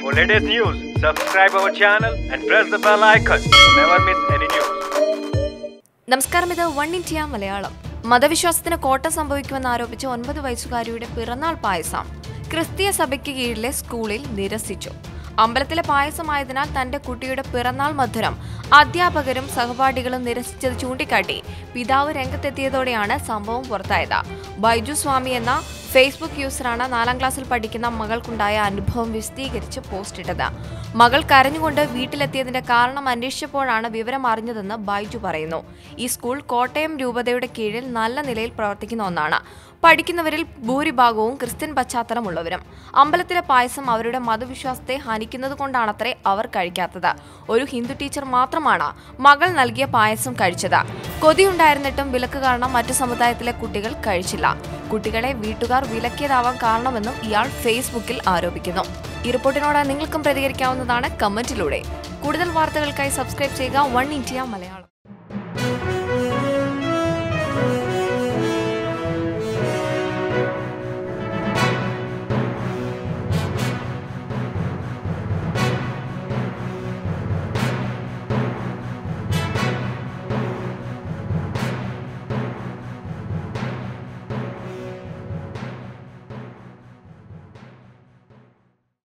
For latest news, subscribe our channel and press the bell icon. Never miss any news. നമസ്കാരം, ഇത് one India Malayalam. മതവിശ്വാസത്തിന് കോട്ടം സംഭവിക്കുമെന്ന് ആരോപിച്ച് 9 വയസ്സുകാരിയുടെ പിറന്നാൾ പായസം ക്രിസ്തീയ സഭയ്ക്ക് കീഴിലെ സ്കൂളിൽ നിരസിച്ചു. അമ്പലത്തിലെ പായസമായതിനാൽ തന്റെ കുട്ടിയുടെ പിറന്നാൾ മധുരം അധ്യാപകരും സഹപാഠികളും നിരസിച്ചത് ചൂണ്ടിക്കാട്ടി പിതാവ് രംഗത്തെത്തിയതോടെയാണ് സംഭവം പുറത്തായത്. ബൈജു സ്വാമി എന്ന ഫേസ്ബുക്ക് യൂസറാണ് 4ാം ക്ലാസ്സിൽ പഠിക്കുന്ന മകൾക്കുണ്ടായ അനുഭവം വിശദീകരിച്ച് പോസ്റ്റ് ഇട്ടത്. മകൾ കരഞ്ഞുകൊണ്ട് വീട്ടിലെത്തിയതിന്റെ കാരണം അന്വേഷിച്ചപ്പോഴാണ് വിവരം അറിഞ്ഞതെന്ന് ബൈജു പറയുന്നു. ഈ സ്കൂൾ കോട്ടയം രൂപതയുടെ കീഴിൽ നല്ല നിലയിൽ പ്രവർത്തിക്കുന്ന ഒന്നാണ്. പഠിക്കുന്നവരിൽ ഭൂരിഭാഗവും ക്രിസ്ത്യൻ പശ്ചാത്തലമുള്ളവരും. അമ്പലത്തിലെ പായസം അവരുടെ മതവിശ്വാസത്തെ ഹനിക്കുന്നത് കൊണ്ടാണത്രേ അവർ കഴിക്കാത്തത്. ഒരു ഹിന്ദു ടീച്ചർ മാത്രമാണ് മകൾ നൽകിയ പായസം കഴിച്ചത്. കൊതിയുണ്ടായിരുന്നിട്ടും വിലക്ക് കാരണം മറ്റു സമുദായത്തിലെ കുട്ടികൾ കഴിച്ചില്ല. കുട്ടികളെ വീട്ടുകാർ വിലക്കിയതാവാൻ കാരണമെന്നും ഇയാൾ ഫേസ്ബുക്കിൽ ആരോപിക്കുന്നു. ഈ റിപ്പോർട്ടിനോട് നിങ്ങൾക്കും പ്രതികരിക്കാവുന്നതാണ് കമന്റിലൂടെ. കൂടുതൽ വാർത്തകൾക്കായി സബ്സ്ക്രൈബ് ചെയ്യുക വൺ ഇന്ത്യ മലയാളം.